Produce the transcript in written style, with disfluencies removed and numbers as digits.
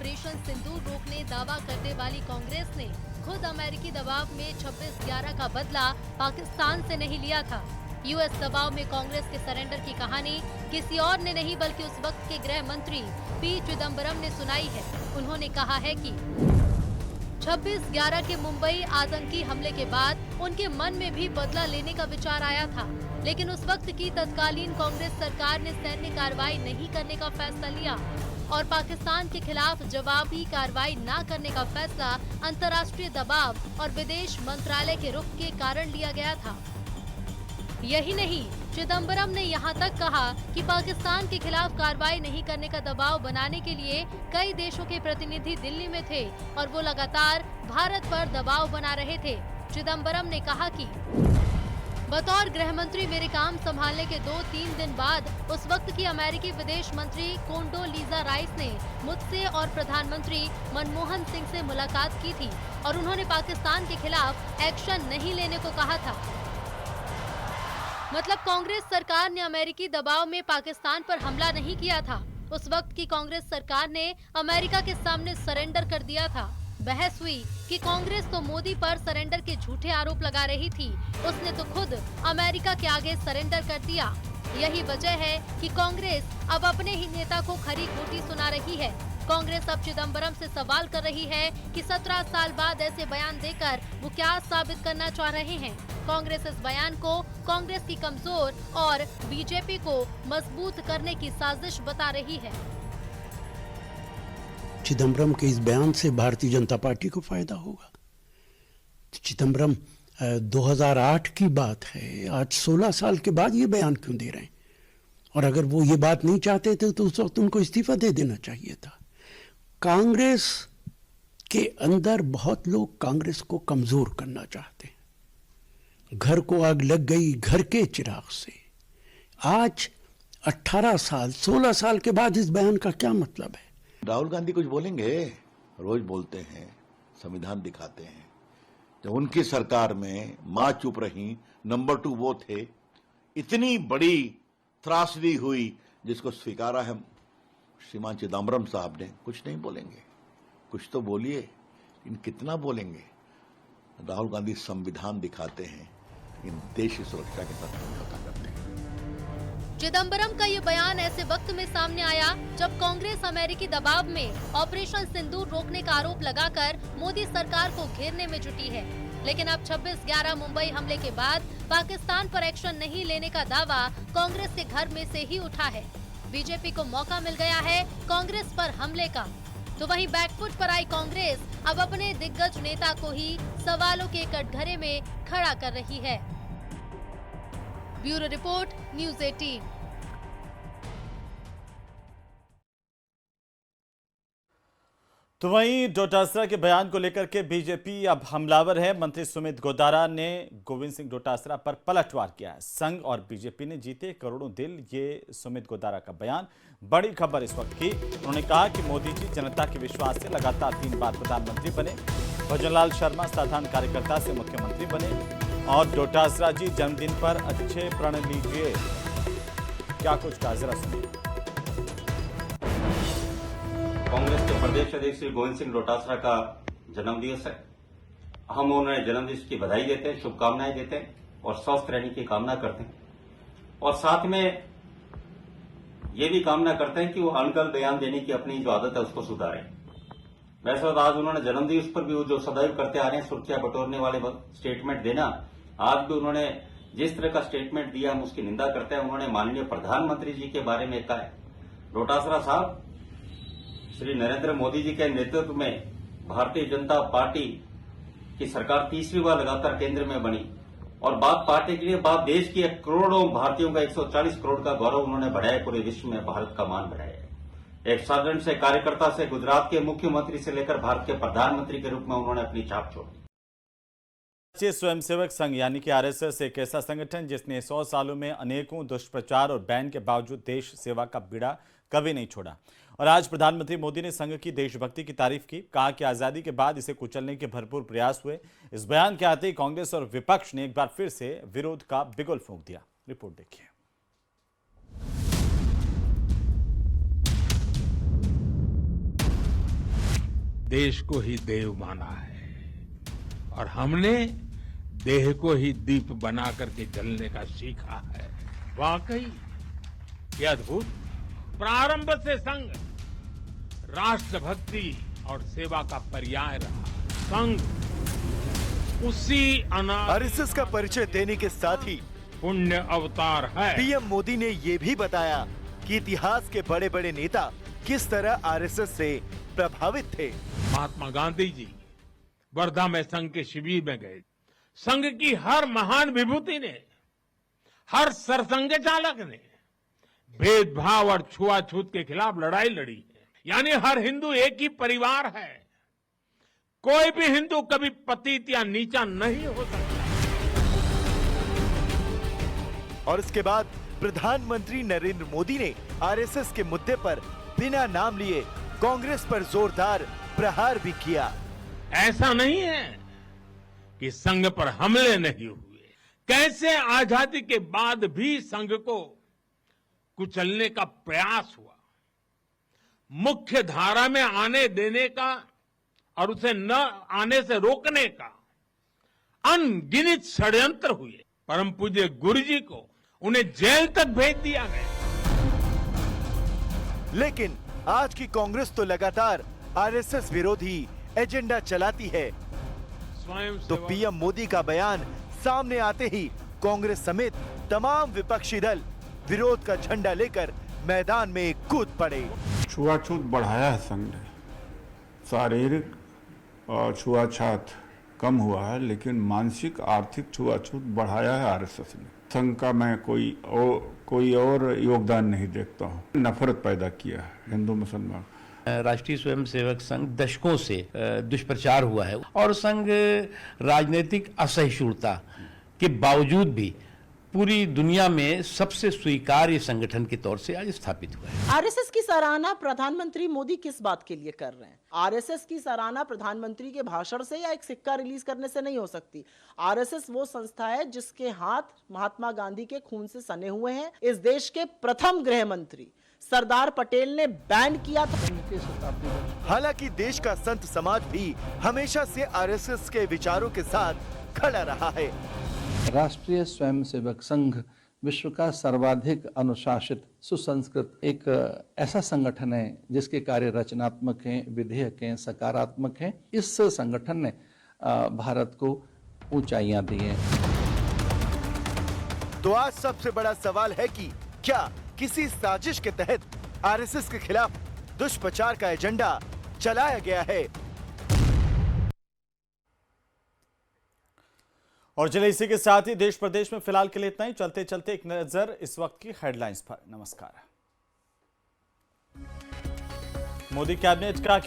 Operation सिंदूर रोकने दावा करने वाली कांग्रेस ने खुद अमेरिकी दबाव में 26/11 का बदला पाकिस्तान से नहीं लिया था। यूएस दबाव में कांग्रेस के सरेंडर की कहानी किसी और ने नहीं बल्कि उस वक्त के गृह मंत्री पी चिदम्बरम ने सुनाई है। उन्होंने कहा है कि 26/11 के मुंबई आतंकी हमले के बाद उनके मन में भी बदला लेने का विचार आया था, लेकिन उस वक्त की तत्कालीन कांग्रेस सरकार ने सैन्य कार्रवाई नहीं करने का फैसला लिया और पाकिस्तान के खिलाफ जवाबी कार्रवाई न करने का फैसला अंतर्राष्ट्रीय दबाव और विदेश मंत्रालय के रुख के कारण लिया गया था। यही नहीं, चिदम्बरम ने यहां तक कहा कि पाकिस्तान के खिलाफ कार्रवाई नहीं करने का दबाव बनाने के लिए कई देशों के प्रतिनिधि दिल्ली में थे और वो लगातार भारत पर दबाव बना रहे थे। चिदम्बरम ने कहा कि बतौर गृह मंत्री मेरे काम संभालने के 2-3 दिन बाद उस वक्त की अमेरिकी विदेश मंत्री कोंडोलीजा राइस ने मुझसे और प्रधानमंत्री मनमोहन सिंह से मुलाकात की थी और उन्होंने पाकिस्तान के खिलाफ एक्शन नहीं लेने को कहा था। मतलब कांग्रेस सरकार ने अमेरिकी दबाव में पाकिस्तान पर हमला नहीं किया था। उस वक्त की कांग्रेस सरकार ने अमेरिका के सामने सरेंडर कर दिया था। बहस हुई कि कांग्रेस तो मोदी पर सरेंडर के झूठे आरोप लगा रही थी, उसने तो खुद अमेरिका के आगे सरेंडर कर दिया। यही वजह है कि कांग्रेस अब अपने ही नेता को खरी खोटी सुना रही है। कांग्रेस अब चिदम्बरम से सवाल कर रही है कि 17 साल बाद ऐसे बयान देकर वो क्या साबित करना चाह रहे हैं। कांग्रेस इस बयान को कांग्रेस की कमजोर और बीजेपी को मजबूत करने की साजिश बता रही है। चिदम्बरम के इस बयान से भारतीय जनता पार्टी को फायदा होगा। चिदम्बरम 2008 की बात है, आज 16 साल के बाद ये बयान क्यों दे रहे हैं? और अगर वो ये बात नहीं चाहते थे तो उस वक्त उनको इस्तीफा दे देना चाहिए था। कांग्रेस के अंदर बहुत लोग कांग्रेस को कमजोर करना चाहते हैं। घर को आग लग गई घर के चिराग से। आज 18 साल 16 साल के बाद इस बयान का क्या मतलब है? राहुल गांधी कुछ बोलेंगे? रोज बोलते हैं, संविधान दिखाते हैं। जब उनकी सरकार में मां चुप रही, नंबर 2 वो थे। इतनी बड़ी त्रासदी हुई जिसको स्वीकारा है श्रीमान चिदम्बरम साहब ने, कुछ नहीं बोलेंगे। कुछ तो बोलिए, लेकिन कितना बोलेंगे? राहुल गांधी संविधान दिखाते हैं लेकिन देश की सुरक्षा के साथ समझौता करते हैं। चिदम्बरम का ये बयान ऐसे वक्त में सामने आया जब कांग्रेस अमेरिकी दबाव में ऑपरेशन सिंदूर रोकने का आरोप लगाकर मोदी सरकार को घेरने में जुटी है। लेकिन अब 26/11 मुंबई हमले के बाद पाकिस्तान पर एक्शन नहीं लेने का दावा कांग्रेस के घर में से ही उठा है। बीजेपी को मौका मिल गया है कांग्रेस पर हमले का, तो वहीं बैकफुट पर आई कांग्रेस अब अपने दिग्गज नेता को ही सवालों के कटघरे में खड़ा कर रही है। Bureau report, news 18। तो वहीं डोटासरा के बयान को लेकर के बीजेपी अब हमलावर है। मंत्री सुमित गोदारा ने गोविंद सिंह डोटासरा पर पलटवार किया है। संघ और बीजेपी ने जीते करोड़ों दिल, ये सुमित गोदारा का बयान। बड़ी खबर इस वक्त की। उन्होंने कहा कि मोदी जी जनता के विश्वास से लगातार 3 बार प्रधानमंत्री बने। भजनलाल शर्मा साधारण कार्यकर्ता से मुख्यमंत्री बने और डोटासरा जी जन्मदिन पर अच्छे प्रण लीजिए। क्या कुछ कहा, जरा सुनिए। कांग्रेस के प्रदेश अध्यक्ष श्री गोविंद सिंह डोटासरा का जन्मदिवस है। हम उन्हें जन्मदिवस की बधाई देते हैं, शुभकामनाएं देते हैं और स्वस्थ रहने की कामना करते हैं और साथ में ये भी कामना करते हैं कि वो अनकल बयान देने की अपनी जो आदत है उसको सुधारें। वैसे तो आज उन्होंने जन्मदिवस पर भी वो जो सदैव करते आ रहे हैं सुर्खियां बटोरने वाले स्टेटमेंट देना, आज भी उन्होंने जिस तरह का स्टेटमेंट दिया हम उसकी निंदा करते हैं। उन्होंने माननीय प्रधानमंत्री जी के बारे में कहा है। डोटासरा साहब, श्री नरेंद्र मोदी जी के नेतृत्व में भारतीय जनता पार्टी की सरकार 3री बार लगातार केंद्र में बनी और बात पार्टी के लिए बात देश की करोड़ों भारतीयों का 140 करोड़ का गौरव उन्होंने बढ़ाया। पूरे विश्व में भारत का मान बढ़ाया। एक साधारण से कार्यकर्ता से गुजरात के मुख्यमंत्री से लेकर भारत के प्रधानमंत्री के रूप में उन्होंने अपनी छाप छोड़ी। राष्ट्रीय स्वयंसेवक संघ यानी कि आरएसएस एक ऐसा संगठन जिसने 100 सालों में अनेकों दुष्प्रचार और बैन के बावजूद देश सेवा का बीड़ा कभी नहीं छोड़ा। और आज प्रधानमंत्री मोदी ने संघ की देशभक्ति की तारीफ की। कहा कि आजादी के बाद इसे कुचलने के भरपूर प्रयास हुए। इस बयान के आते ही कांग्रेस और विपक्ष ने एक बार फिर से विरोध का बिगुल फूंक दिया। रिपोर्ट देखिए। देश को ही देव माना है और हमने देह को ही दीप बना करके जलने का सीखा है। वाकई ये अद्भुत। प्रारंभ से संघ राष्ट्रभक्ति और सेवा का पर्याय रहा। संघ उसी आरएसएस का परिचय देने के साथ ही पुण्य अवतार है। पीएम मोदी ने ये भी बताया कि इतिहास के बड़े बड़े नेता किस तरह आरएसएस से प्रभावित थे। महात्मा गांधी जी वर्धा में संघ के शिविर में गए। संघ की हर महान विभूति ने, हर सरसंघ चालक ने भेदभाव और छुआछूत के खिलाफ लड़ाई लड़ी है। यानी हर हिंदू एक ही परिवार है। कोई भी हिंदू कभी पतित या नीचा नहीं हो सकता। और इसके बाद प्रधानमंत्री नरेंद्र मोदी ने आरएसएस के मुद्दे पर बिना नाम लिए कांग्रेस पर जोरदार प्रहार भी किया। ऐसा नहीं है कि संघ पर हमले नहीं हुए। कैसे आजादी के बाद भी संघ को कुचलने का प्रयास हुआ, मुख्य धारा में आने देने का और उसे न आने से रोकने का अनगिनत षड्यंत्र हुए। परम पूज्य गुरु जी को उन्हें जेल तक भेज दिया गया। लेकिन आज की कांग्रेस तो लगातार आरएसएस विरोधी एजेंडा चलाती है। तो पीएम मोदी का बयान सामने आते ही कांग्रेस समेत तमाम विपक्षी दल विरोध का झंडा लेकर मैदान में कूद पड़े। छुआछूत बढ़ाया है संघ ने, शारीरिक छुआछूत कम हुआ है, लेकिन मानसिक आर्थिक छुआछूत बढ़ाया है आरएसएस ने। संघ का मैं कोई और योगदान नहीं देखता हूँ। नफरत पैदा किया है हिंदू मुसलमान। राष्ट्रीय स्वयंसेवक संघ दशकों से दुष्प्रचार हुआ है और संघ राजनीतिक असहिष्णुता के बावजूद भी पूरी दुनिया में सबसे स्वीकार्य संगठन के तौर से आज स्थापित हुआ है। आरएसएस की सराहना प्रधानमंत्री मोदी किस बात के लिए कर रहे हैं? आरएसएस की सराहना प्रधानमंत्री के भाषण से या एक सिक्का रिलीज करने से नहीं हो सकती। आरएसएस वो संस्था है जिसके हाथ महात्मा गांधी के खून से सने हुए हैं। इस देश के प्रथम गृह मंत्री सरदार पटेल ने बैन किया था। हालांकि देश का संत समाज भी हमेशा से आरएसएस के विचारों के साथ खड़ा रहा है। राष्ट्रीय स्वयंसेवक संघ विश्व का सर्वाधिक अनुशासित, सुसंस्कृत एक ऐसा संगठन है जिसके कार्य रचनात्मक हैं, विधेयक हैं, सकारात्मक हैं। इस संगठन ने भारत को ऊंचाइयां दी हैं। तो आज सबसे बड़ा सवाल है कि क्या किसी साजिश के तहत आरएसएस के खिलाफ दुष्प्रचार का एजेंडा चलाया गया है? और चलिए इसी के साथ ही देश प्रदेश में फिलहाल के लिए इतना ही। चलते चलते एक नजर इस वक्त की हेडलाइंस पर। नमस्कार। मोदी कैबिनेट का